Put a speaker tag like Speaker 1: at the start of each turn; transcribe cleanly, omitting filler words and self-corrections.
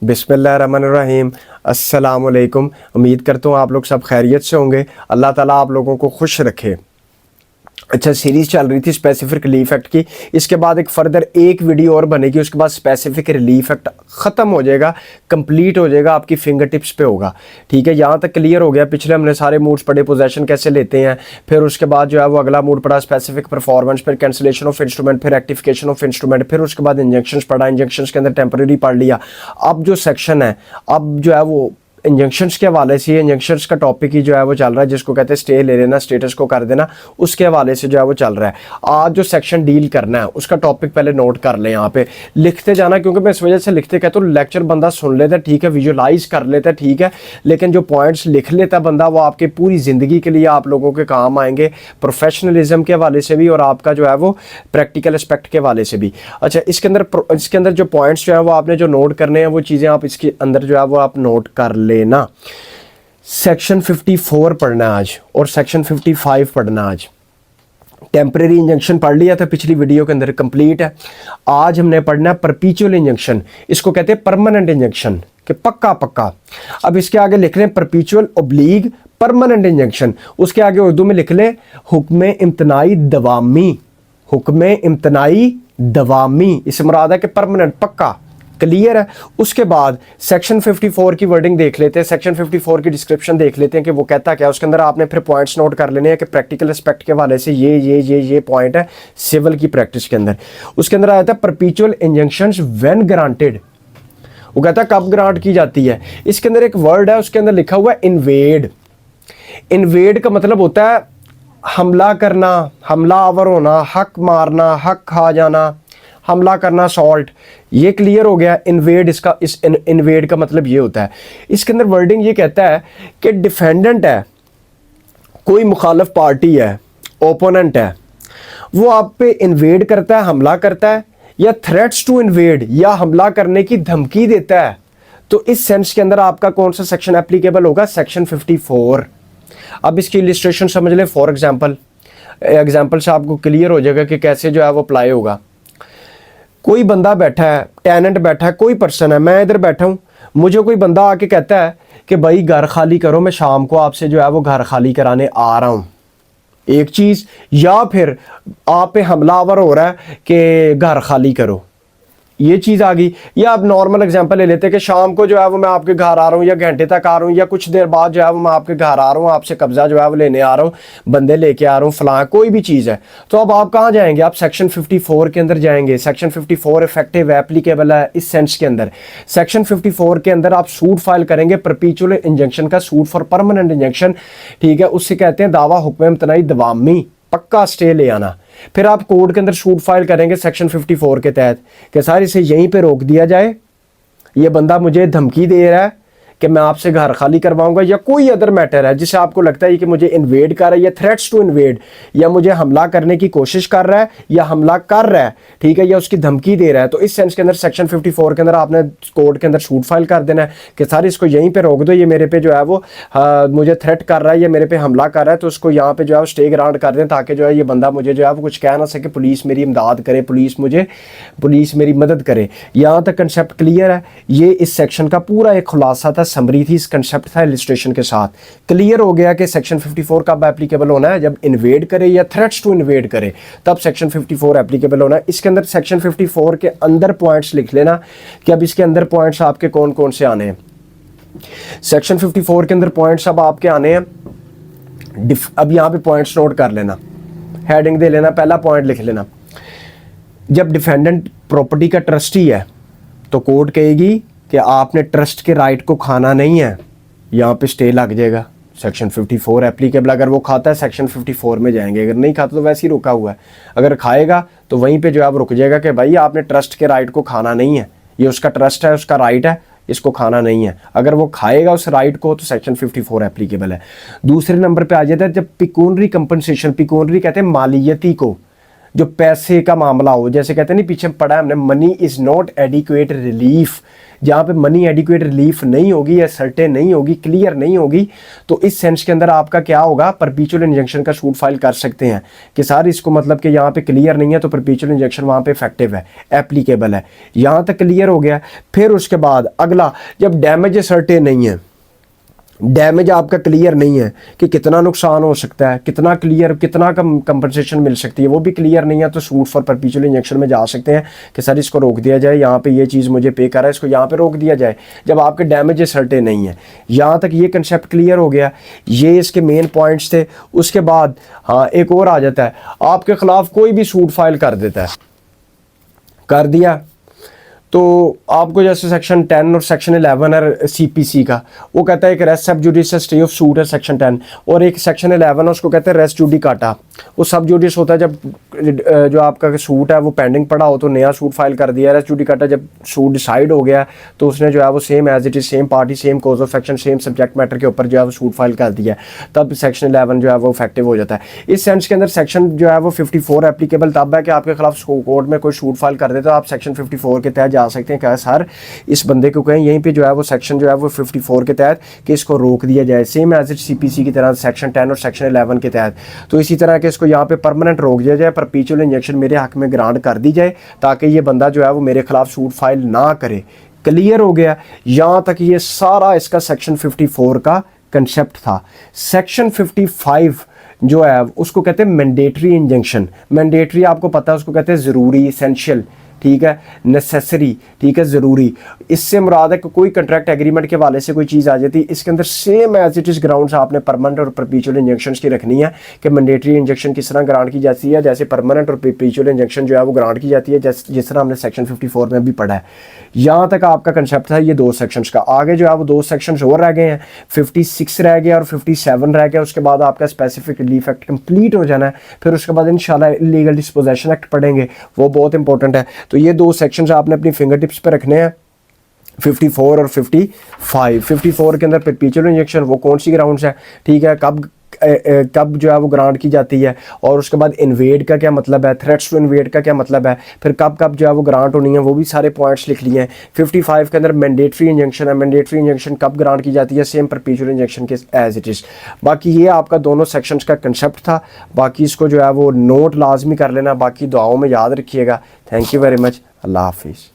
Speaker 1: बिस्मिल्लाहिर्रहमानिर्रहीम। अस्सलाम वालेकुम। उम्मीद करता हूँ आप लोग सब खैरियत से होंगे। अल्लाह ताला आप लोगों को खुश रखे। अच्छा, सीरीज़ चल रही थी स्पेसिफिक रिलीफ एक्ट की। इसके बाद एक फर्दर एक वीडियो और बनेगी, उसके बाद स्पेसिफिक रिलीफ एक्ट ख़त्म हो जाएगा, कंप्लीट हो जाएगा, आपकी फिंगर टिप्स पे होगा। ठीक है, यहाँ तक क्लियर हो गया। पिछले हमने सारे मूड्स पढ़े, पोजेशन कैसे लेते हैं, फिर उसके बाद जो है वो अगला मूड पढ़ा स्पेसिफिक परफॉर्मेंस, फिर कैंसिलेशन ऑफ इंस्ट्रूमेंट, फिर रेक्टिफिकेशन ऑफ इंस्ट्रूमेंट, फिर उसके बाद इंजेक्शंस पढ़ा, इंजेक्शंस के अंदर टेम्परेरी पढ़ लिया। अब जो सेक्शन है, अब जो है वो इंजंक्शंस के हवाले से, इंजंक्शंस का टॉपिक ही जो है वो चल रहा है, जिसको कहते हैं स्टे ले लेना, स्टेटस को कर देना, उसके हवाले से जो है वो चल रहा है। आज जो सेक्शन डील करना है उसका टॉपिक पहले नोट कर लें, यहाँ पे लिखते जाना, क्योंकि मैं इस वजह से लिखते कहता हूँ लेक्चर बंदा सुन लेता है, ठीक है, विजुअलाइज कर लेता है, ठीक है, लेकिन जो पॉइंट्स लिख लेता है बंदा, वो आपके पूरी ज़िंदगी के लिए आप लोगों के काम आएंगे, प्रोफेशनलिज्म के हवाले से भी और आपका जो है वो प्रैक्टिकल एस्पेक्ट के हवाले से भी। अच्छा, इसके अंदर जो पॉइंट्स जो है वो आपने जो नोट करने हैं, वो चीज़ें आप इसके अंदर जो है वो आप नोट कर लेना। सेक्शन 54 पढ़ना आज और सेक्शन 55 पढ़ना आज। टेम्परेरी इंजंक्शन पढ़ लिया था पिछली वीडियो के अंदर, कंप्लीट है। आज हमने पढ़ना है परपीचुअल इंजंक्शन, इसको कहते हैं परमानेंट इंजंक्शन, कि पक्का पक्का। अब इसके आगे लिख लें परपीचुअल ओब्लीग परमानेंट इंजंक्शन, उसके आगे उर्दू में लिख लें हुक्म इम्तनाई दवामी, हुक्म इम्तनाई दवामी। इससे मुराद है कि परमानेंट, पक्का, क्लियर है। उसके बाद सेक्शन 54 की वर्डिंग देख लेते हैं, सेक्शन 54 की डिस्क्रिप्शन देख लेते हैं कि वो कहता क्या है। उसके अंदर आपने फिर पॉइंट्स नोट कर लेने हैं कि प्रैक्टिकल एस्पेक्ट के हवाले से ये पॉइंट है सिविल की प्रैक्टिस के अंदर। उसके अंदर आया था परपीचुअल इंजंक्शंस व्हेन ग्रांटेड, वो कहता है कब ग्रांट की जाती है। इसके अंदर एक वर्ड है, उसके अंदर लिखा हुआ है इन्वेड। इन्वेड का मतलब होता है हमला करना, हमलावर होना, हक मारना, हक खा जाना, हमला करना, असॉल्ट। ये क्लियर हो गया। इन्वेड, इसका इस इन्वेड का मतलब ये होता है। इसके अंदर वर्डिंग ये कहता है कि डिफेंडेंट है, कोई मुखालिफ पार्टी है, ओपोनेंट है, वो आप पे इन्वेड करता है, हमला करता है, या थ्रेट्स टू इन्वेड, या हमला करने की धमकी देता है, तो इस सेंस के अंदर आपका कौन सा सेक्शन एप्लीकेबल होगा? सेक्शन 54। अब इसकी इलिस्ट्रेशन समझ लें। फॉर एग्जाम्पल से आपको क्लियर हो जाएगा कि कैसे जो है वो अप्लाई होगा। कोई बंदा बैठा है, टेनेंट बैठा है, कोई पर्सन है, मैं इधर बैठा हूँ, मुझे कोई बंदा आके कहता है कि भाई घर खाली करो, मैं शाम को आपसे जो है वो घर खाली कराने आ रहा हूँ, एक चीज़। या फिर आप पे हमलावर हो रहा है कि घर खाली करो, ये चीज़ आ गई। या आप नॉर्मल एग्जांपल ले लेते हैं कि शाम को जो है वो मैं आपके घर आ रहा हूँ, या घंटे तक आ रहा हूँ, या कुछ देर बाद जो है वो मैं आपके घर आ रहा हूँ, आपसे कब्जा जो है वो लेने आ रहा हूँ, बंदे लेके आ रहा हूँ, फलां कोई भी चीज़ है। तो अब आप कहाँ जाएंगे? आप सेक्शन 54 के अंदर जाएंगे। सेक्शन 54 इफेक्टिव एप्लीकेबल है इस सेंस के अंदर। सेक्शन 54 के अंदर आप सूट फाइल करेंगे परपीचुअल इंजंक्शन का, सूट फॉर परमानेंट इंजंक्शन, ठीक है, उससे कहते हैं दावा हुक्म इम्तनाई दवामी, पक्का स्टे ले आना। फिर आप कोर्ट के अंदर सूट फाइल करेंगे सेक्शन 54 के तहत कि सर इसे यहीं पे रोक दिया जाए, ये बंदा मुझे धमकी दे रहा है कि मैं आपसे घर खाली करवाऊंगा, या कोई अदर मैटर है जिसे आपको लगता है कि मुझे इन्वेड कर रहा है, या थ्रेट्स टू इन्वेड, या मुझे हमला करने की कोशिश कर रहा है, या हमला कर रहा है, ठीक है, या उसकी धमकी दे रहा है, तो इस सेंस के अंदर सेक्शन 54 के अंदर आपने कोर्ट के अंदर सूट फाइल कर देना है कि सर इसको यहीं पे रोक दो, ये मेरे पे जो है वो मुझे थ्रेट कर रहा है, या मेरे पे हमला कर रहा है, तो उसको यहाँ पे जो है वो स्टे ग्रांट कर दें, ताकि जो है ये बंदा मुझे जो है वो कुछ कह ना सके, पुलिस मेरी इमदाद करे, पुलिस मेरी मदद करे। यहाँ तक कंसेप्ट क्लियर है। ये इस सेक्शन का पूरा एक खुलासा था, समरी थी, इस कंसेप्ट था इलिस्ट्रेशन के साथ। क्लियर हो गया कि सेक्शन 54 कब एप्लीकेबल होना है? जब इन्वेड करे या थ्रेट्स टू इन्वेड करे, तब सेक्शन 54 एप्लीकेबल होना है। इसके अंदर सेक्शन 54 के अंदर पॉइंट्स लिख लेना कि अब इसके अंदर पॉइंट्स आपके कौन कौन से आने हैं। सेक्शन 54 के अंदर पॉइंट्स अब आपके आने हैं। अब यहाँ पे पॉइंट्स नोट कर लेना, हेडिंग दे लेना, पहला पॉइंट लिख लेना। जब डिफेंडेंट प्रॉपर्टी का ट्रस्टी है तो कोर्ट कहेगी कि आपने ट्रस्ट के राइट को खाना नहीं है, यहाँ पे स्टे लग जाएगा, सेक्शन 54 एप्लीकेबल। अगर वो खाता है सेक्शन 54 में जाएंगे, अगर नहीं खाता तो वैसे ही रुका हुआ है, अगर खाएगा तो वहीं पे जो है आप रुक जाएगा कि भाई आपने ट्रस्ट के राइट को खाना नहीं है, ये उसका ट्रस्ट है, उसका राइट है, इसको खाना नहीं है। अगर वो खाएगा उस राइट को तो सेक्शन 54 एप्लीकेबल है। दूसरे नंबर पे आ जाता है जब पिकूनरी कंपनसेशन, पिकूनरी कहते हैं मालियती को, जो पैसे का मामला हो, जैसे कहते हैं नहीं पीछे पढ़ा है हमने, money is not adequate relief, जहाँ पे मनी एडिक्वेट रिलीफ नहीं होगी या सर्टेन नहीं होगी, क्लियर नहीं होगी, तो इस सेंस के अंदर आपका क्या होगा, परपीचुअल इंजेक्शन का सूट फाइल कर सकते हैं कि सर इसको मतलब कि यहाँ पे क्लियर नहीं है तो परपीचुअल इंजेक्शन वहाँ पे इफेक्टिव है, एप्लीकेबल है। यहाँ तक क्लियर हो गया। फिर उसके बाद अगला, जब डैमेज सर्टेन नहीं है, डैमेज आपका क्लियर नहीं है कि कितना नुकसान हो सकता है, कितना क्लियर, कितना कम कंपनसेशन मिल सकती है, वो भी क्लियर नहीं है, तो सूट फॉर परपीचुअल इंजेक्शन में जा सकते हैं कि सर इसको रोक दिया जाए, यहाँ पे ये चीज़ मुझे पे कर रहा है, इसको यहाँ पे रोक दिया जाए, जब आपके डैमेज सर्टेन नहीं है। यहाँ तक ये कंसेप्ट क्लियर हो गया, ये इसके मेन पॉइंट्स थे। उसके बाद हाँ एक और आ जाता है, आपके खिलाफ कोई भी सूट फाइल कर देता है, कर दिया तो आपको जैसे सेक्शन 10 और सेक्शन 11 है सीपीसी का, वो कहता है एक रेस्ट सब जुडिशियल स्टे ऑफ सूट है सेक्शन 10, और एक सेक्शन 11 उसको कहते हैं रेस्ट जुडिकाटा। वो सब जुडिस होता है जब जो आपका सूट है वो पेंडिंग पड़ा हो तो नया सूट फाइल कर दिया। रेस्ट जुडिकाटा जब सूट डिसाइड हो गया तो उसने जो है वो same as it is, same party, same cause of action, same subject matter के ऊपर जो है वो सूट फाइल कर दिया, तब सेक्शन 11 जो है वो इफेक्टिव हो जाता है। इस सेंस के अंदर सेक्शन जो है वो 54 एप्लीकेबल तब है कि आपके खिलाफ कोर्ट में कोई सूट फाइल कर दे तो आप सेक्शन 54 के तहत जा सकते हैं। क्या सर इस बंदे को कहें यहीं पे जो है वो सेक्शन जो है वो 54 के तहत कि इसको रोक दिया जाए, सेम एज इट सीपीसी की तरह सेक्शन 10 और सेक्शन 11 के तहत। तो इसी तरह के इसको यहाँ पे परमानेंट रोक दिया जाए, परपीचुअल इंजेक्शन मेरे हक में ग्रांट कर दी जाए ताकि ये बंदा जो है वो मेरे खिलाफ सूट फाइल ना करे। क्लियर हो गया। यहाँ तक ये सारा इसका सेक्शन 54 का कंसेप्ट था। सेक्शन 55 जो है उसको कहते हैं मैंडेटरी इंजंक्शन। मैंडेटरी आपको पता है उसको कहते हैं ज़रूरी, इसेंशियल, ठीक है, नेसेसरी, ठीक है, ज़रूरी। इससे मुराद है कि कोई कंट्रैक्ट एग्रीमेंट के वाले से कोई चीज़ आ जाती है, इसके अंदर same as it is grounds आपने परमानेंट और परपीचुअल इंजेक्शन की रखनी है कि मैंडेटरी इंजेक्शन किस तरह ग्रांट की जाती है, जैसे परमानेंट और परपीचुअल इंजेक्शन जो है वो ग्रांट की जाती है, जिस तरह हमने सेक्शन 54 में भी पढ़ा है। यहाँ तक आपका कंसेप्ट था ये 2 सेक्शंस का। आगे जो है वो 2 सेक्शंस और रह गए हैं, 56 रह गया और 57 रह गया। उसके बाद आपका स्पेसिफिक रिलीफ एक्ट कंप्लीट हो जाना है। फिर उसके बाद इंशाल्लाह इलीगल डिस्पोजेशन एक्ट पढ़ेंगे, वो बहुत इंपॉर्टेंट है। तो ये 2 सेक्शंस आपने अपनी फिंगर टिप्स पे रखने हैं, 54 और 55। 54 के अंदर परपीचुअल इंजेक्शन वो कौन सी ग्राउंड्स है, ठीक है, कब जो है वो ग्रांट की जाती है, और उसके बाद इन्वेड का क्या मतलब है, थ्रेट्स टू इन्वेड का क्या मतलब है, फिर कब जो है वो ग्रांट होनी है, वो भी सारे पॉइंट्स लिख लिए हैं। 55 के अंदर मैंडेटरी इंजेक्शन है, मैंडेटरी इंजेक्शन कब ग्रांट की जाती है, सेम परपीचुअल इंजेक्शन के एज इट इज़। बाकी ये आपका दोनों सेक्शंस का कंसेप्ट था। बाकी इसको जो है वो नोट लाजमी कर लेना, बाकी दुआओं में याद रखिएगा। Thank you very much. Allah हाफिज़।